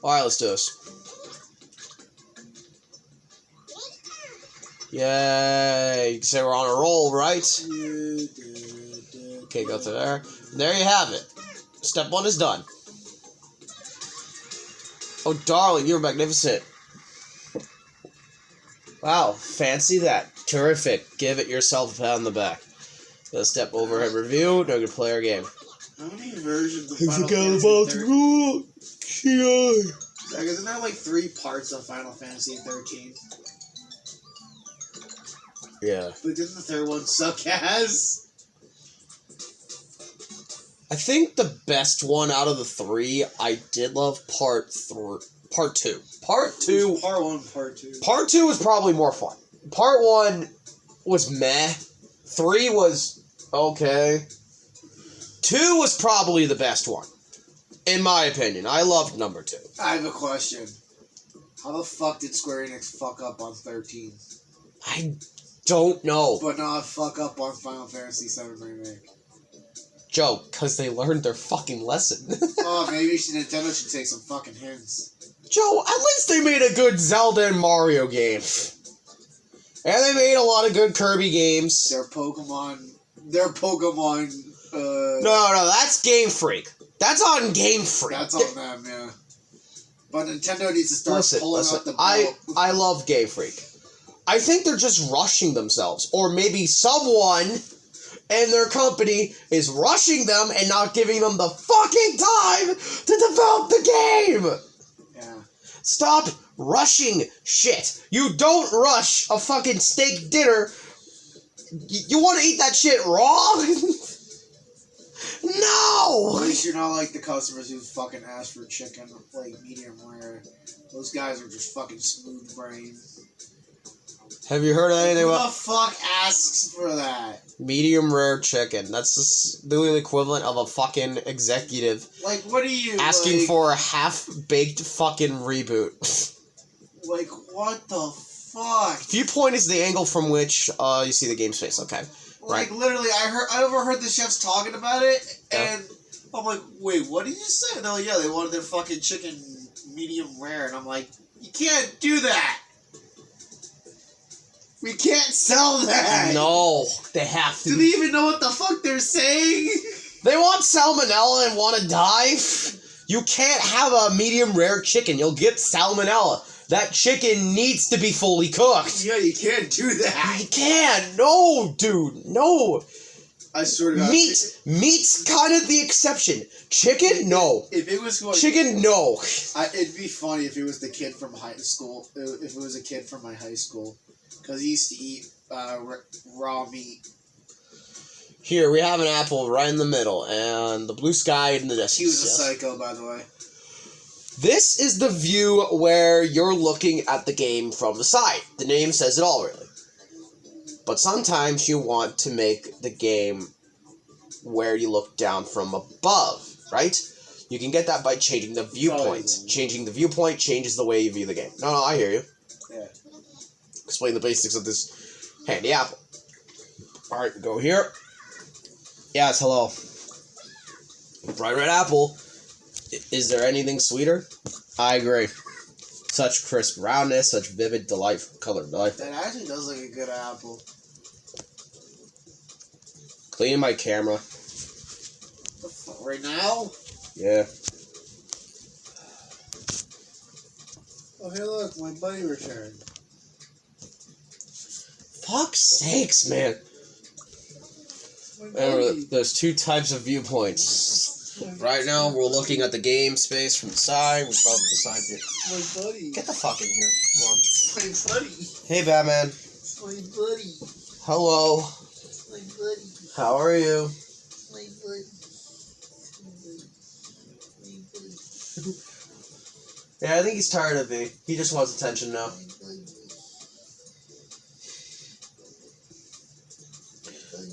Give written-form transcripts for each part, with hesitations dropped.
Alright, let's do this. Yay! You can say we're on a roll, right? Okay, go to there. There you have it. Step 1 is done. Oh, darling, you're magnificent. Wow, fancy that. Terrific. Give it yourself a pat on the back. Let's step overhead review. No good player game. How many versions of Final Fantasy 13? Like, isn't there like 3 parts of Final Fantasy 13? Yeah. But didn't the 3rd one suck ass? I think the best one out of the 3, I did love Part 2. Part 2. Part 1, Part 2. Part 2 was probably more fun. Part 1 was meh. 3 was okay. 2 was probably the best one. In my opinion. I loved number 2. I have a question. How the fuck did Square Enix fuck up on 13? I don't know. But not fuck up on Final Fantasy 7 Remake. Joe, because they learned their fucking lesson. Oh, maybe Nintendo should take some fucking hints. Joe, at least they made a good Zelda and Mario game. And they made a lot of good Kirby games. Their Pokemon... No, that's Game Freak. That's on Game Freak. That's on them, yeah. But Nintendo needs to start pulling out the belt. I love Game Freak. I think they're just rushing themselves. Or maybe someone in their company is rushing them and not giving them the fucking time to develop the game! Yeah. Stop rushing shit. You don't rush a fucking steak dinner. You want to eat that shit raw? No! At least you're not like the customers who fucking ask for chicken, like, medium rare. Those guys are just fucking smooth brain. Have you heard of anything Who about... the fuck asks for that? Medium rare chicken. That's the equivalent of a fucking executive... Like, what are you, asking for a half-baked fucking reboot. Like, what the fuck? Viewpoint is the angle from which you see the game space, okay. Like, right. literally, I overheard the chefs talking about it, Yeah. and I'm like, wait, what did you say? And they're like, yeah, they wanted their fucking chicken medium rare, and I'm like, you can't do that! We can't sell that! No, they have to. Do they even know what the fuck they're saying? They want salmonella and want to die? You can't have a medium rare chicken. You'll get salmonella. That chicken needs to be fully cooked. Yeah, you can't do that. You can't. No, dude. No. I swear to God. Meat's kind of the exception. Chicken, no. If it was going, chicken, no. It'd be funny if it was the kid from high school. If it was a kid from my high school, because he used to eat raw meat. Here we have an apple right in the middle, and the blue sky in the distance. He was a psycho, by the way. This is the view where you're looking at the game from the side. The name says it all, really. But sometimes you want to make the game where you look down from above, right? You can get that by changing the viewpoint. Changing the viewpoint changes the way you view the game. No, I hear you. Yeah. Explain the basics of this handy apple. Alright, go here. Yes, hello. Bright red apple. Is there anything sweeter? I agree. Such crisp roundness, such vivid color delight. That actually does look a good apple. Cleaning my camera. Right now? Yeah. Oh, hey, look, my buddy returned. Fuck's sakes, man. Remember, there's 2 types of viewpoints. Right now, we're looking at the game space from the side. We call it the side view. My buddy. Get the fuck in here. Come on. My buddy. Hey, Batman. My buddy. Hello. My buddy. How are you? My buddy. My buddy. Yeah, I think he's tired of me. He just wants attention now.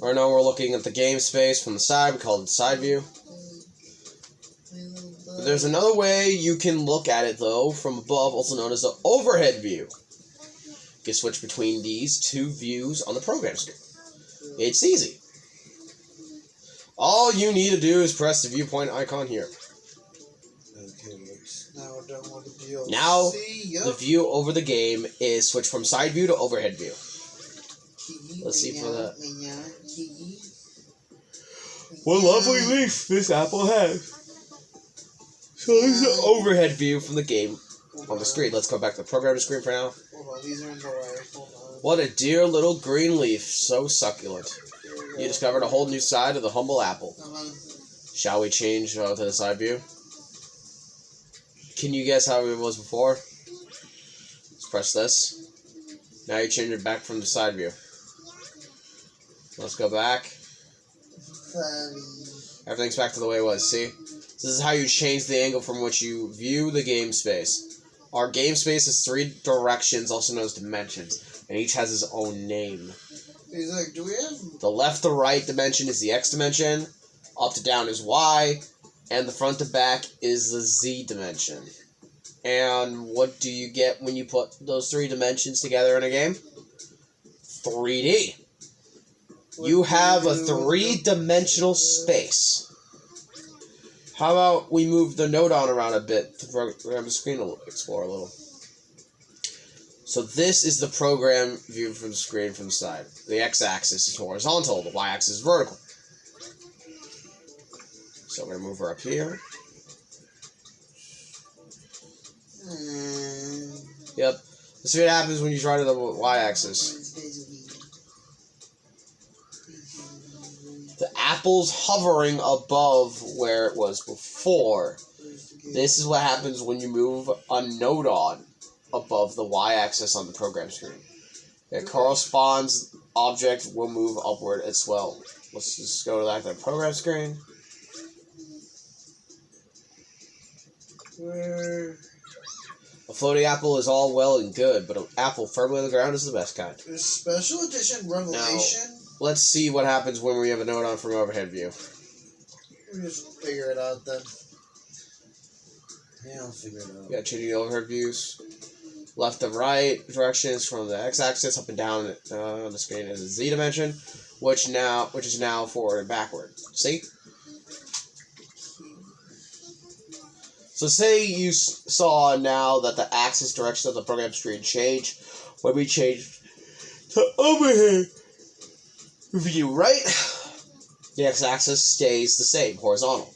Right now we're looking at the game space from the side. We call it the side view. There's another way you can look at it, though, from above, also known as the overhead view. You can switch between these 2 views on the program screen. It's easy. All you need to do is press the viewpoint icon here. Okay, now don't want to deal. Now, See, yep. the view over the game is switched from side view to overhead view. Let's see for that. What a lovely leaf this apple has. So this is the overhead view from the game on the screen. Let's go back to the programming screen for now. Hold on, these are in the way. Hold on. What a dear little green leaf, so succulent. You discovered a whole new side of the humble apple. Shall we change to the side view? Can you guess how it was before? Let's press this. Now you change it back from the side view. Let's go back. Everything's back to the way it was, see? This is how you change the angle from which you view the game space. Our game space is 3 directions, also known as dimensions, and each has its own name. He's like, do we have... The left to right dimension is the X dimension, up to down is Y, and the front to back is the Z dimension. And what do you get when you put those 3 dimensions together in a game? 3D. You have a 3-dimensional space. How about we move the node on around a bit to program the screen explore a little. So this is the program view from the screen from the side. The x-axis is horizontal, the y-axis is vertical. So we're going to move her up here. Yep. Let's see what happens when you try to the y-axis. The apple's hovering above where it was before. This is what happens when you move a node on above the y-axis on the program screen. It corresponds object will move upward as well. Let's just go to that program screen. A floating apple is all well and good, but an apple firmly on the ground is the best kind. There's special edition revelation. Now, let's see what happens when we have a node on from overhead view. We'll just figure it out then. Yeah, I'll figure it out. Yeah, changing the overhead views. Left to right directions from the x-axis up and down on the screen is the z dimension, which is now forward and backward. See? So say you saw now that the axis direction of the program screen changed when we changed to overhead view, right? The x-axis stays the same, horizontal.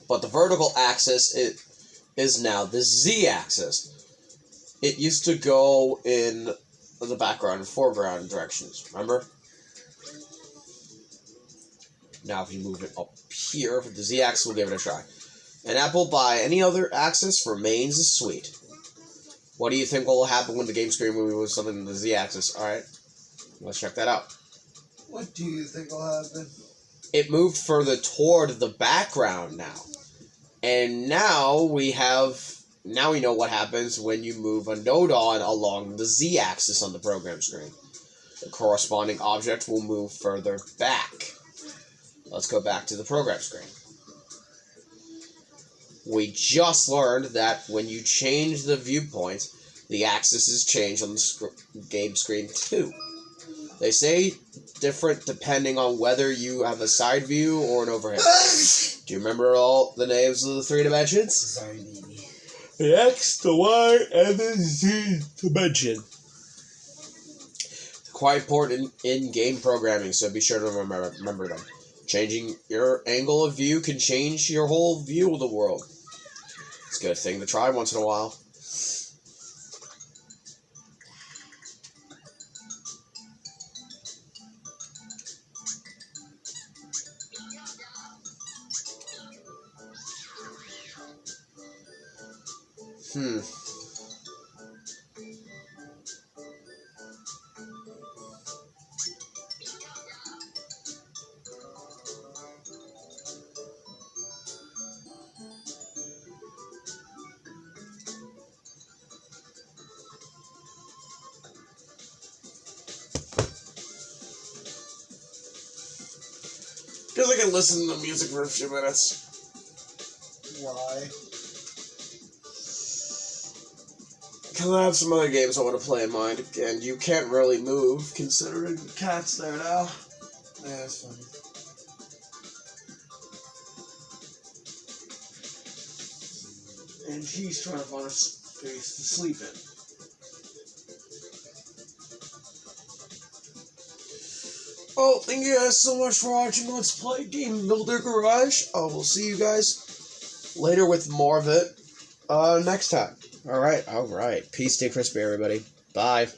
But the vertical axis is now the z-axis. It used to go in the background and foreground directions, remember? Now if you move it up here for the z-axis, we'll give it a try. An apple by any other axis remains as sweet. What do you think will happen when the game screen when we move something to the z-axis? Alright, let's check that out. What do you think will happen? It moved further toward the background now. And now we know what happens when you move a node on along the z-axis on the program screen. The corresponding object will move further back. Let's go back to the program screen. We just learned that when you change the viewpoint, the axis is changed on the game screen too. They say different depending on whether you have a side view or an overhead. Do you remember all the names of the 3 dimensions? Sorry, baby. The X, the Y, and the Z dimension. Quite important in game programming, so be sure to remember them. Changing your angle of view can change your whole view of the world. It's a good thing to try once in a while. Because I can listen to the music for a few minutes. Why? Because I have some other games I want to play in mind, and you can't really move, considering the cat's there now. Yeah, that's funny. and he's trying to find a space to sleep in. Oh, thank you guys so much for watching Let's Play Game Builder Garage. We'll see you guys later with more of it next time. Alright. Peace, stay crispy, everybody. Bye.